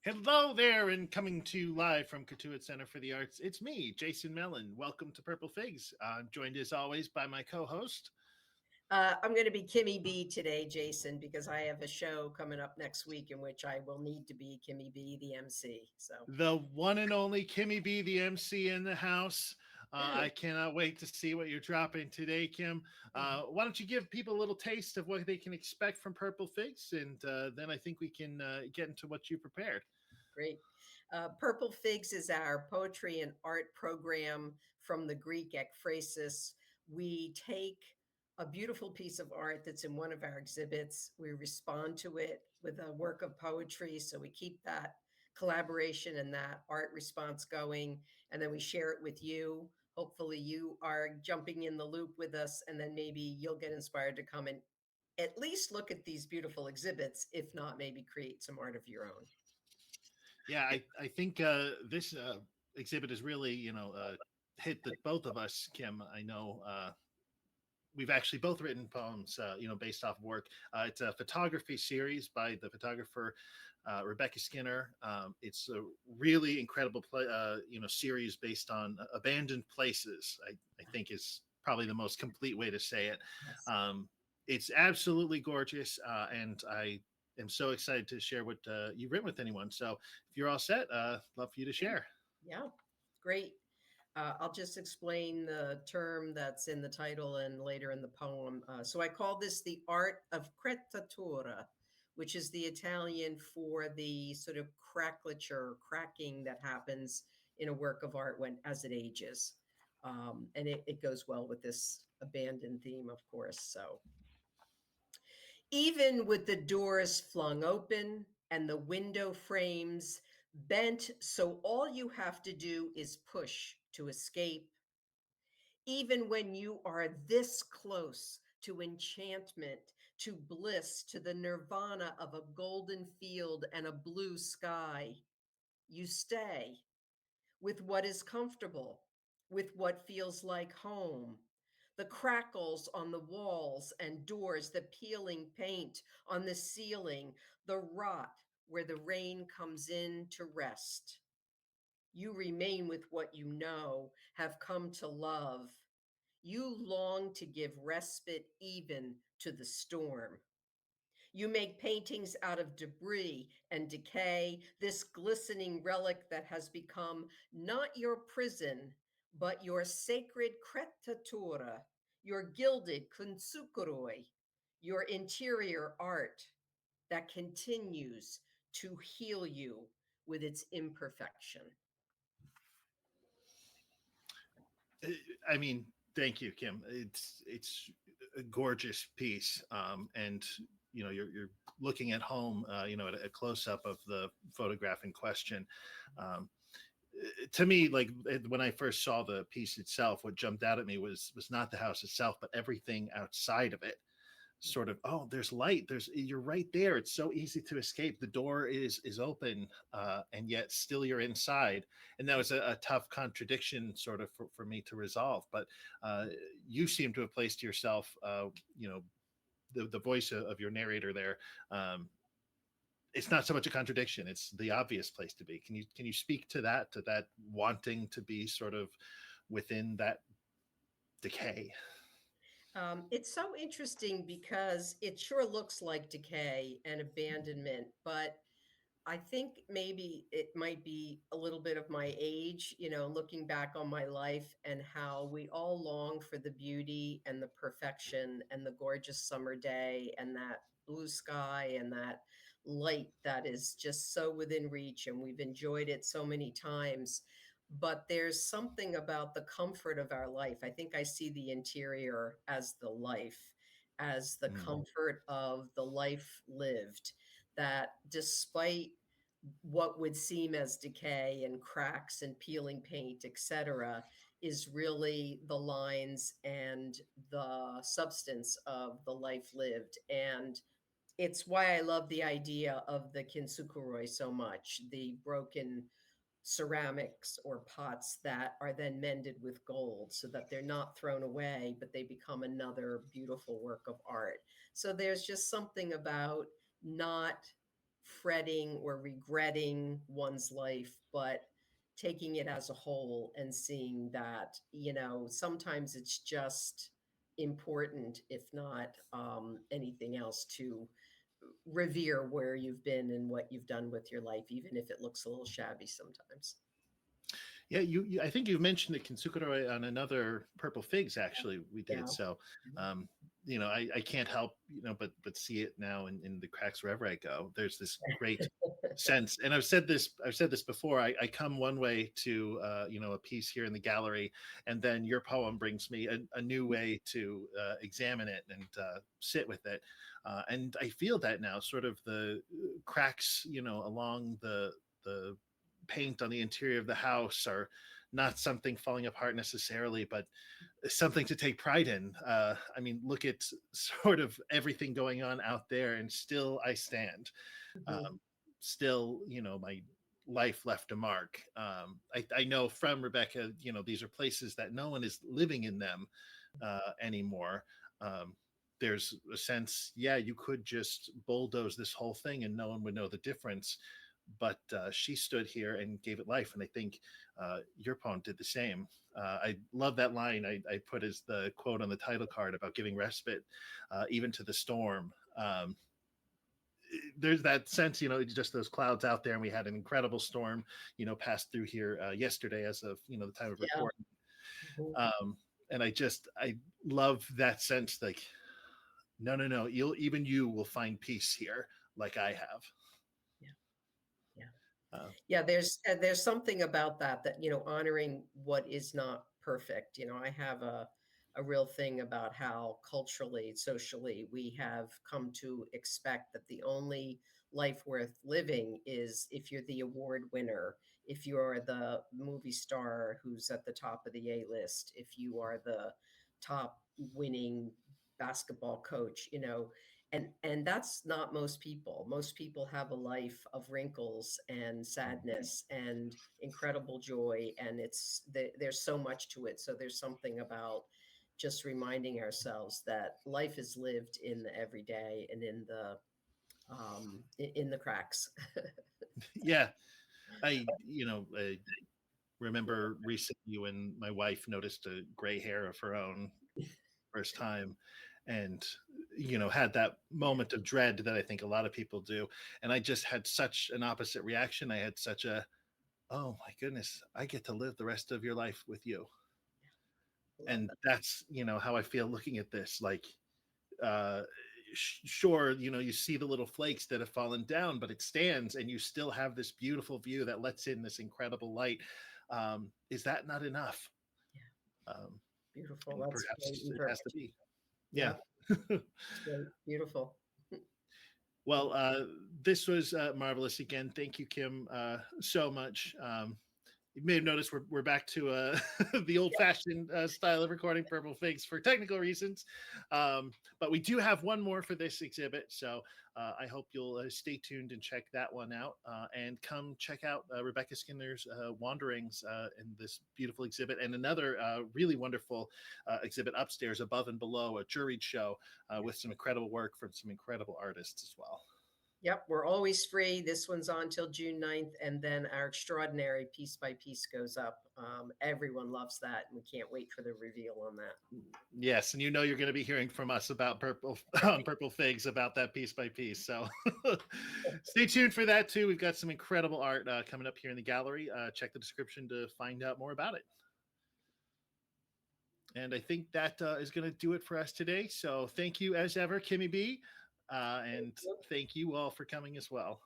Hello there, and coming to you live from Cotuit Center for the Arts, it's me, Jason Mellon. Welcome to Purple Figs. I'm joined as always by my co host, I'm going to be Kimmy B today, Jason, because I have a show coming up next week in which I will need to be Kimmy B, the MC. So, the one and only Kimmy B, the MC in the house. I cannot wait to see what you're dropping today, Kim. Why don't you give people a little taste of what they can expect from Purple Figs, and then I think we can get into what you prepared. great. Purple Figs is our poetry and art program from the Greek ekphrasis. We take a beautiful piece of art that's in one of our exhibits, we respond to it with a work of poetry. So, we keep that collaboration and that art response going, and then we share it with you. Hopefully, you are jumping in the loop with us, and then maybe you'll get inspired to come and at least look at these beautiful exhibits, if not, maybe create some art of your own. Yeah, I think this exhibit is really, hit the both of us, Kim. I know we've actually both written poems, based off of work. It's a photography series by the photographer Rebecca Skinner. It's a really incredible series based on abandoned places. I think is probably the most complete way to say it. Yes. Um, it's absolutely gorgeous, and I am so excited to share what you've written with anyone. So if you're all set, love for you to Yeah. share. Yeah. Great. I'll just explain the term that's in the title and later in the poem. So I call this the art of crettatura, which is the Italian for the sort of crackliture, cracking that happens in a work of art when as it ages. And it goes well with this abandoned theme, of course. So even with the doors flung open and the window frames bent so all you have to do is push to escape, even when you are this close to enchantment, to bliss, to the nirvana of a golden field and a blue sky, you stay with what is comfortable, with what feels like home. The crackles on the walls and doors, the peeling paint on the ceiling, the rot where the rain comes in to rest. You remain with what you know, have come to love. You long to give respite even to the storm. You make paintings out of debris and decay, this glistening relic that has become not your prison, but your sacred crettatura, your gilded kunsukuroi, your interior art that continues to heal you with its imperfection. Uh, I mean, thank you, Kim. It's a gorgeous piece, and you're looking at home, at a close up of the photograph in question. Um, to me, like when I first saw the piece itself, what jumped out at me was not the house itself, but everything outside of it. Sort of, oh, there's light, there's you're right there, it's so easy to escape, the door is open, and yet still you're inside. And that was a tough contradiction sort of for me to resolve, but you seem to have placed yourself, the voice of your narrator there. It's not so much a contradiction, it's the obvious place to be. Can you speak to that wanting to be sort of within that decay? It's so interesting because it sure looks like decay and abandonment, but I think maybe it might be a little bit of my age, looking back on my life and how we all long for the beauty and the perfection and the gorgeous summer day and that blue sky and that light that is just so within reach. And we've enjoyed it so many times. But there's something about the comfort of our life. I think I see the interior as the life, as the Mm. comfort of the life lived, that despite what would seem as decay and cracks and peeling paint, etc., is really the lines and the substance of the life lived. And it's why I love the idea of the kintsukuroi so much, the broken ceramics or pots that are then mended with gold so that they're not thrown away, but they become another beautiful work of art. So there's just something about not fretting or regretting one's life, but taking it as a whole and seeing that, sometimes it's just important, if not anything else, to revere where you've been and what you've done with your life, even if it looks a little shabby sometimes. Yeah, I think you mentioned the Kintsukuroi on another Purple Figs. Actually, we did. Yeah. So, Mhm. um, I can't help but see it now in the cracks wherever I go. There's this great sense, and I've said this before. I come one way to a piece here in the gallery, and then your poem brings me a new way to examine it and sit with it. And I feel that now, sort of the cracks, along the paint on the interior of the house are not something falling apart necessarily, but something to take pride in. I mean, look at sort of everything going on out there, and still I stand. Mhm. Um, Still, my life left a mark. I know from Rebecca, these are places that no one is living in them anymore. Um, there's a sense, yeah, you could just bulldoze this whole thing and no one would know the difference. But she stood here and gave it life. And I think your poem did the same. I love that line I put as the quote on the title card about giving respite, even to the storm. There's that sense, just those clouds out there, and we had an incredible storm, pass through here yesterday as of the time of Yeah. recording. Mhm. Um, and I love that sense, like, no, no, no, you will find peace here, like I have. Yeah. Yeah. Uh, Yeah, there's something about that, honoring what is not perfect. I have a real thing about how culturally, socially, we have come to expect that the only life worth living is if you're the award winner, if you're the movie star who's at the top of the A list, if you are the top winning basketball coach, and that's not most people. Most people have a life of wrinkles and sadness and incredible joy, and there's so much to it. So there's something about just reminding ourselves that life is lived in the everyday and in the cracks. yeah, I remember recently when my wife noticed a gray hair of her own first time, and had that moment of dread that I think a lot of people do. And I just had such an opposite reaction. I had such a, oh my goodness, I get to live the rest of your life with you. Love And that. that's how I feel looking at this. Like, uh sure, you see the little flakes that have fallen down, but it stands, and you still have this beautiful view that lets in this incredible light. Is that not enough? Yeah, um beautiful. and That's great perhaps it has to interpretation. be. Yeah. Yeah, it's great. Beautiful. Well, this was marvelous. Again, thank you, Kim, so much. You may have noticed we're back to the old fashioned style of recording Purple Figs for technical reasons. But we do have one more for this exhibit. So I hope you'll stay tuned and check that one out, and come check out Rebecca Skinner's Wanderings in this beautiful exhibit, and another really wonderful exhibit upstairs, Above and Below, a juried show with some incredible work from some incredible artists as well. Yep, we're always free. This one's on till June 9th, and then our extraordinary piece by piece goes up. Everyone loves that, and we can't wait for the reveal on that. Yes, and you're going to be hearing from us about Purple Figs, about that piece by piece. So stay tuned for that too. We've got some incredible art coming up here in the gallery. Check the description to find out more about it. And I think that is going to do it for us today. So thank you as ever, Kimmy B, and thank you all for coming as well.